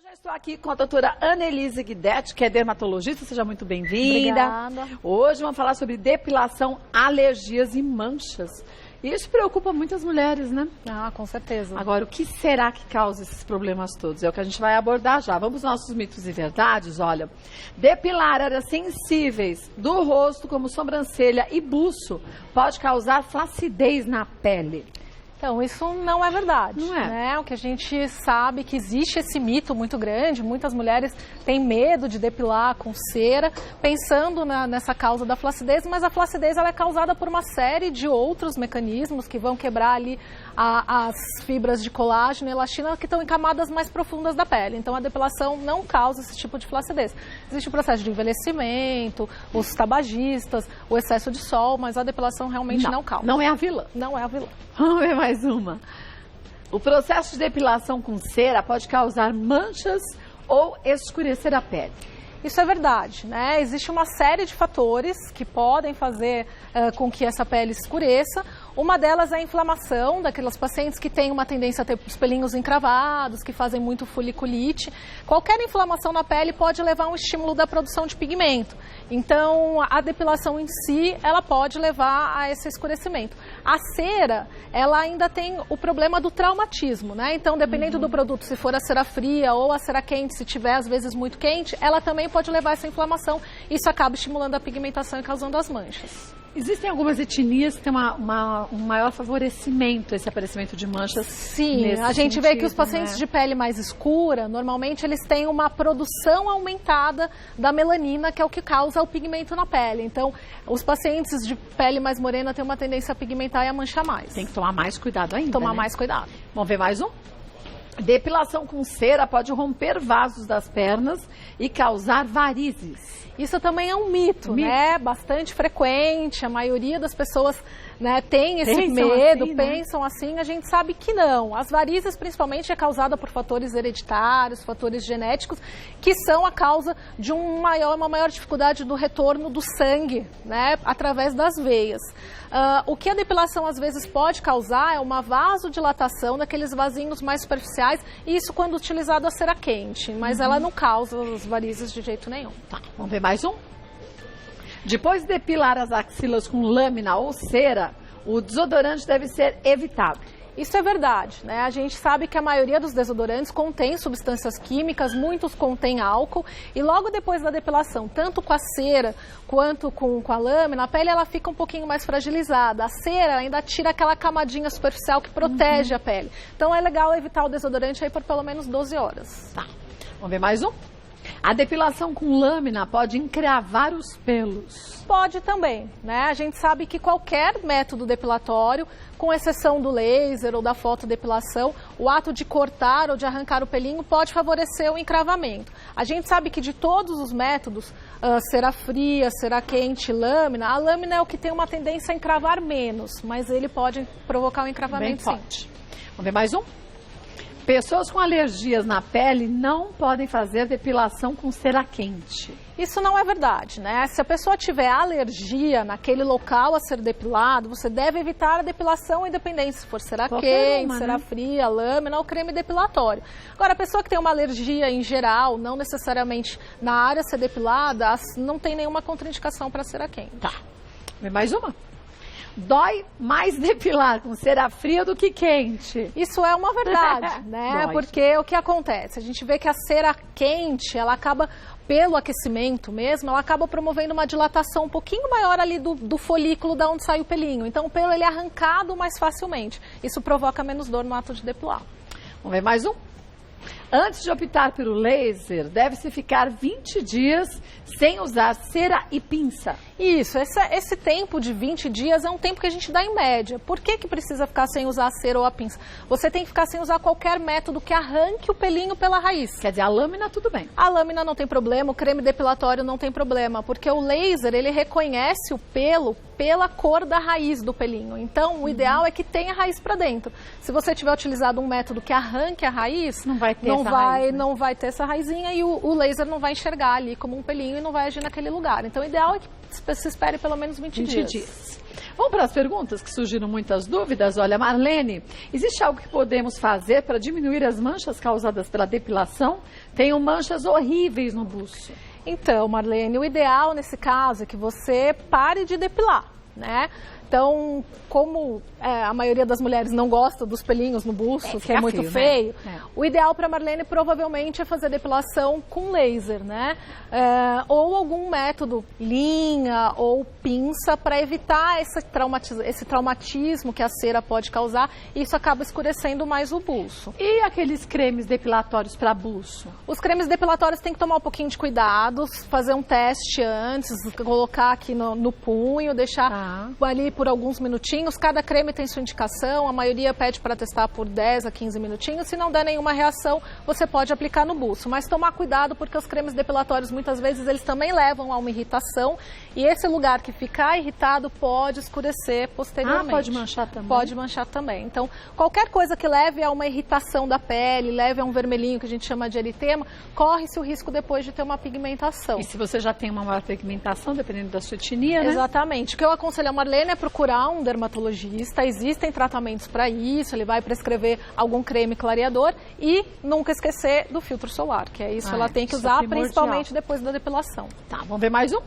Já estou aqui com a doutora Annelise Guidetti, que é dermatologista. Seja muito bem-vinda. Obrigada. Hoje vamos falar sobre depilação, alergias e manchas. E isso preocupa muitas mulheres, né? Ah, com certeza. Agora, o que será que causa esses problemas todos? É o que a gente vai abordar já. Vamos aos nossos mitos e verdades. Olha, depilar áreas sensíveis do rosto, como sobrancelha e buço, pode causar flacidez na pele. Então, isso não é verdade. Não é. Né? O que a gente sabe que existe esse mito muito grande, muitas mulheres têm medo de depilar com cera, pensando nessa causa da flacidez, mas a flacidez ela é causada por uma série de outros mecanismos que vão quebrar ali as fibras de colágeno e elastina que estão em camadas mais profundas da pele. Então, a depilação não causa esse tipo de flacidez. Existe o processo de envelhecimento, os tabagistas, o excesso de sol, mas a depilação realmente não causa. Não é a vilã. Não é a vilã. Vamos ver mais uma. O processo de depilação com cera pode causar manchas ou escurecer a pele. Isso é verdade, né? Existe uma série de fatores que podem fazer com que essa pele escureça. Uma delas é a inflamação, daquelas pacientes que têm uma tendência a ter os pelinhos encravados, que fazem muito foliculite. Qualquer inflamação na pele pode levar a um estímulo da produção de pigmento. Então, a depilação em si, ela pode levar a esse escurecimento. A cera, ela ainda tem o problema do traumatismo, né? Então, dependendo do produto, se for a cera fria ou a cera quente, se tiver às vezes muito quente, ela também pode levar a essa inflamação. Isso acaba estimulando a pigmentação e causando as manchas. Existem algumas etnias que têm um maior favorecimento, esse aparecimento de manchas. Sim, a gente vê que os pacientes de pele mais escura, normalmente eles têm uma produção aumentada da melanina, que é o que causa o pigmento na pele. Então, os pacientes de pele mais morena têm uma tendência a pigmentar e a manchar mais. Tem que tomar mais cuidado ainda, Tomar né? mais cuidado. Vamos ver mais um? Depilação com cera pode romper vasos das pernas e causar varizes. Isso também é um mito, né? Bastante frequente, a maioria das pessoas, né, tem esse medo, assim, né? pensam assim, a gente sabe que não. As varizes, principalmente, é causada por fatores hereditários, fatores genéticos, que são a causa de uma maior dificuldade do retorno do sangue, né, através das veias. O que a depilação às vezes pode causar é uma vasodilatação daqueles vasinhos mais superficiais, e isso quando utilizado a cera quente, mas ela não causa as varizes de jeito nenhum. Tá, vamos ver mais um? Depois de depilar as axilas com lâmina ou cera, o desodorante deve ser evitado. Isso é verdade, né? A gente sabe que a maioria dos desodorantes contém substâncias químicas, muitos contêm álcool, e logo depois da depilação, tanto com a cera quanto com a lâmina, a pele ela fica um pouquinho mais fragilizada. A cera ainda tira aquela camadinha superficial que protege a pele. Então é legal evitar o desodorante aí por pelo menos 12 horas. Tá, vamos ver mais um? A depilação com lâmina pode encravar os pelos. Pode também, né? A gente sabe que qualquer método depilatório, com exceção do laser ou da fotodepilação, o ato de cortar ou de arrancar o pelinho pode favorecer o encravamento. A gente sabe que de todos os métodos, cera fria, cera quente, lâmina, a lâmina é o que tem uma tendência a encravar menos, mas ele pode provocar um encravamento sim. Vamos ver mais um? Pessoas com alergias na pele não podem fazer depilação com cera quente. Isso não é verdade, né? Se a pessoa tiver alergia naquele local a ser depilado, você deve evitar a depilação independente se for cera quente, cera fria, lâmina ou creme depilatório. Agora, a pessoa que tem uma alergia em geral, não necessariamente na área a ser depilada, não tem nenhuma contraindicação para cera quente. Tá. Vem mais uma? Dói mais depilar com cera fria do que quente. Isso é uma verdade, né? Porque o que acontece? A gente vê que a cera quente, ela acaba, pelo aquecimento mesmo, ela acaba promovendo uma dilatação um pouquinho maior ali do folículo da onde sai o pelinho. Então o pelo ele é arrancado mais facilmente. Isso provoca menos dor no ato de depilar. Vamos ver mais um? Antes de optar pelo laser, deve-se ficar 20 dias sem usar cera e pinça. Isso, esse tempo de 20 dias é um tempo que a gente dá em média. Por que precisa ficar sem usar a cera ou a pinça? Você tem que ficar sem usar qualquer método que arranque o pelinho pela raiz. Quer dizer, a lâmina tudo bem. A lâmina não tem problema, o creme depilatório não tem problema, porque o laser ele reconhece o pelo pela cor da raiz do pelinho. Então, o ideal é que tenha raiz para dentro. Se você tiver utilizado um método que arranque a raiz, não vai não vai ter essa raizinha e o laser não vai enxergar ali como um pelinho e não vai agir naquele lugar. Então, o ideal é que se espere pelo menos 20 dias. Vamos para as perguntas que surgiram muitas dúvidas. Olha, Marlene, existe algo que podemos fazer para diminuir as manchas causadas pela depilação? Tenho manchas horríveis no buço. Então, Marlene, o ideal nesse caso é que você pare de depilar, né? Então, como a maioria das mulheres não gosta dos pelinhos no buço, que é muito feio, né? O ideal para Marlene provavelmente é fazer depilação com laser, né? Ou algum método, linha ou pinça, para evitar esse traumatismo que a cera pode causar, e isso acaba escurecendo mais o buço. E aqueles cremes depilatórios para buço? Os cremes depilatórios tem que tomar um pouquinho de cuidado, fazer um teste antes, colocar aqui no punho, deixar ali por alguns minutinhos. Cada creme tem sua indicação, a maioria pede para testar por 10 a 15 minutinhos. Se não der nenhuma reação, você pode aplicar no buço. Mas tomar cuidado, porque os cremes depilatórios, muitas vezes, eles também levam a uma irritação. E esse lugar que ficar irritado pode escurecer posteriormente. Pode manchar também? Pode manchar também. Então, qualquer coisa que leve a uma irritação da pele, leve a um vermelhinho, que a gente chama de eritema, corre-se o risco depois de ter uma pigmentação. E se você já tem uma maior pigmentação, dependendo da sua etnia, né? Exatamente. O que eu aconselho a Marlene é procurar um dermatologista. Existem tratamentos para isso, ele vai prescrever algum creme clareador e nunca esquecer do filtro solar, que é isso ela tem que usar, principalmente depois da depilação. Tá, vamos ver mais um?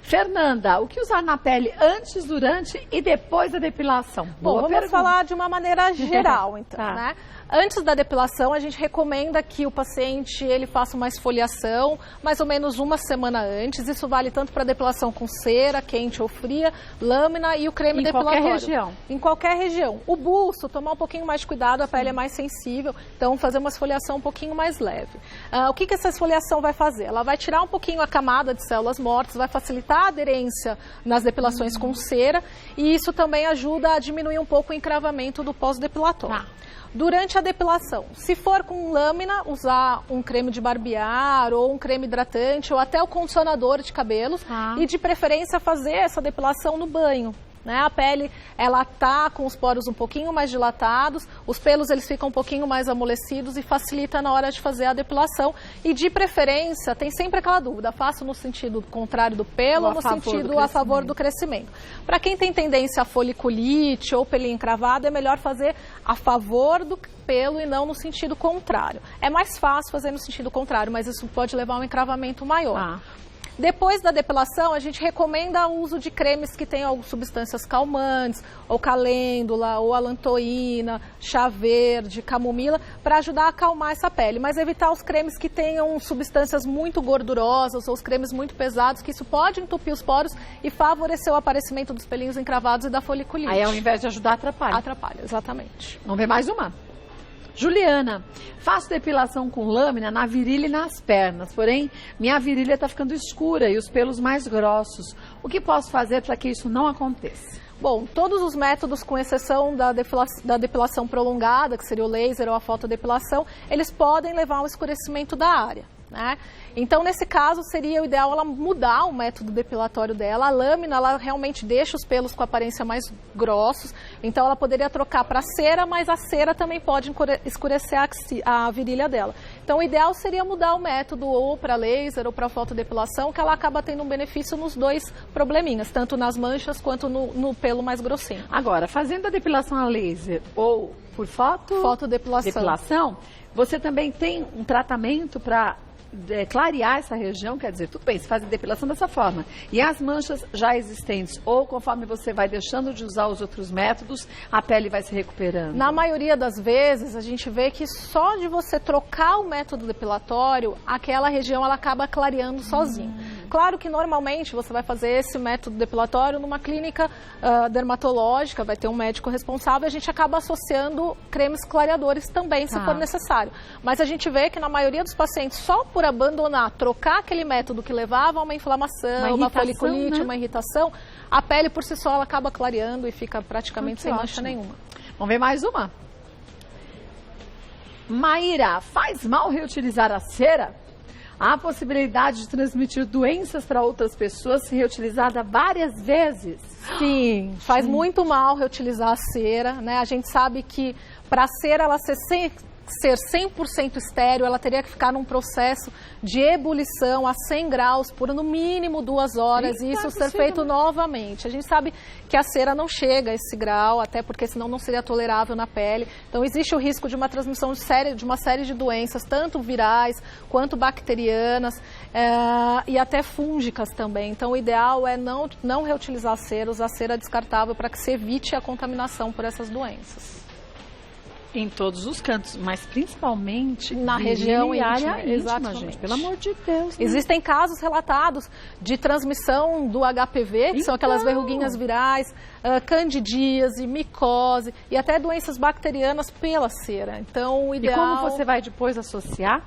Fernanda, o que usar na pele antes, durante e depois da depilação? Bom, vamos falar de uma maneira geral, então, né? Antes da depilação, a gente recomenda que o paciente ele faça uma esfoliação mais ou menos uma semana antes. Isso vale tanto para depilação com cera, quente ou fria, lâmina e o creme depilatório. Em qualquer região? Em qualquer região. O buço, tomar um pouquinho mais de cuidado, a pele é mais sensível, então fazer uma esfoliação um pouquinho mais leve. O que essa esfoliação vai fazer? Ela vai tirar um pouquinho a camada de células mortas, vai facilitar a aderência nas depilações com cera e isso também ajuda a diminuir um pouco o encravamento do pós-depilatório. Durante a depilação, se for com lâmina, usar um creme de barbear ou um creme hidratante ou até o condicionador de cabelos e de preferência fazer essa depilação no banho. Né? A pele, ela tá com os poros um pouquinho mais dilatados, os pelos eles ficam um pouquinho mais amolecidos e facilita na hora de fazer a depilação. E de preferência, tem sempre aquela dúvida, faço no sentido contrário do pelo ou no sentido a favor do crescimento. Para quem tem tendência a foliculite ou pelinho encravado, é melhor fazer a favor do pelo e não no sentido contrário. É mais fácil fazer no sentido contrário, mas isso pode levar a um encravamento maior. Depois da depilação, a gente recomenda o uso de cremes que tenham algumas substâncias calmantes, ou calêndula, ou alantoína, chá verde, camomila, para ajudar a acalmar essa pele. Mas evitar os cremes que tenham substâncias muito gordurosas ou os cremes muito pesados, que isso pode entupir os poros e favorecer o aparecimento dos pelinhos encravados e da foliculite. Aí, ao invés de ajudar, atrapalha. Atrapalha, exatamente. Vamos ver mais uma? Juliana, faço depilação com lâmina na virilha e nas pernas, porém minha virilha está ficando escura e os pelos mais grossos. O que posso fazer para que isso não aconteça? Bom, todos os métodos, com exceção da depilação prolongada, que seria o laser ou a fotodepilação, eles podem levar ao escurecimento da área. Né? Então, nesse caso, seria o ideal ela mudar o método depilatório dela. A lâmina, ela realmente deixa os pelos com aparência mais grossos, então ela poderia trocar para cera, mas a cera também pode escurecer a virilha dela. Então, o ideal seria mudar o método ou para laser ou para fotodepilação, que ela acaba tendo um benefício nos dois probleminhas, tanto nas manchas quanto no pelo mais grossinho. Agora, fazendo a depilação a laser ou por fotodepilação, você também tem um tratamento para clarear essa região, quer dizer, tudo bem, você faz a depilação dessa forma. E as manchas já existentes, ou conforme você vai deixando de usar os outros métodos, a pele vai se recuperando? Na maioria das vezes, a gente vê que só de você trocar o método depilatório, aquela região ela acaba clareando sozinha. Claro que normalmente você vai fazer esse método depilatório numa clínica dermatológica, vai ter um médico responsável, e a gente acaba associando cremes clareadores também, se for necessário. Mas a gente vê que na maioria dos pacientes, só por abandonar, trocar aquele método que levava a uma inflamação, uma foliculite, uma irritação, a pele por si só ela acaba clareando e fica praticamente sem mancha nenhuma. Vamos ver mais uma? Maíra, faz mal reutilizar a cera? Há a possibilidade de transmitir doenças para outras pessoas se reutilizada várias vezes? Sim, faz muito mal reutilizar a cera, né? A gente sabe que para a cera ela ser ser 100% estéril, ela teria que ficar num processo de ebulição a 100 graus por no mínimo 2 horas e isso ser feito novamente. A gente sabe que a cera não chega a esse grau, até porque senão não seria tolerável na pele. Então existe o risco de uma transmissão de uma série de doenças, tanto virais quanto bacterianas e até fúngicas também. Então o ideal é não reutilizar a cera, usar cera descartável para que se evite a contaminação por essas doenças. Em todos os cantos, mas principalmente na região e área íntima, exatamente. Gente, pelo amor de Deus. Né? Existem casos relatados de transmissão do HPV, que são aquelas verruguinhas virais, candidíase, micose e até doenças bacterianas pela cera. Então, o ideal... E como você vai depois associar?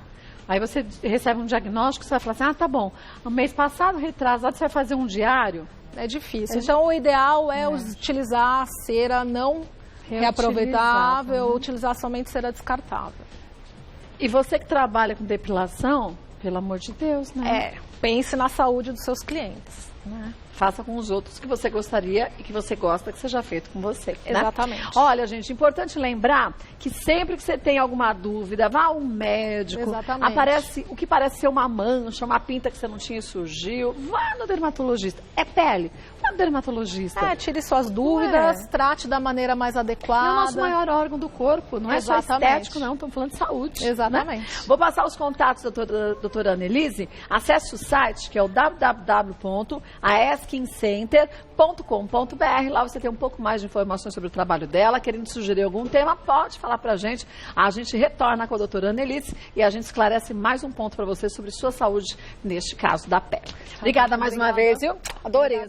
Aí você recebe um diagnóstico, você vai falar assim, ah, tá bom, no mês passado, retrasado, você vai fazer um diário? É difícil. Então, o ideal é utilizar a cera não reaproveitável, utilizar somente cera descartável. E você que trabalha com depilação, pelo amor de Deus, né? Pense na saúde dos seus clientes. Né? Faça com os outros que você gostaria e que você gosta que seja feito com você. Né? Exatamente. Olha, gente, importante lembrar que sempre que você tem alguma dúvida, vá ao médico. Exatamente. Aparece o que parece ser uma mancha, uma pinta que você não tinha e surgiu. Vá no dermatologista. É pele. Vá no dermatologista. Tire suas dúvidas, trate da maneira mais adequada. É o nosso maior órgão do corpo, não é só estético, não. Estamos falando de saúde. Exatamente. Né? Vou passar os contatos da doutora Annelise. Acesse o site, que é o www.aeskincenter.com.br. Lá você tem um pouco mais de informações sobre o trabalho dela. Querendo sugerir algum tema, pode falar pra gente. A gente retorna com a doutora Annelise e a gente esclarece mais um ponto para você sobre sua saúde, neste caso da pele. Obrigada mais uma vez, viu? Adorei.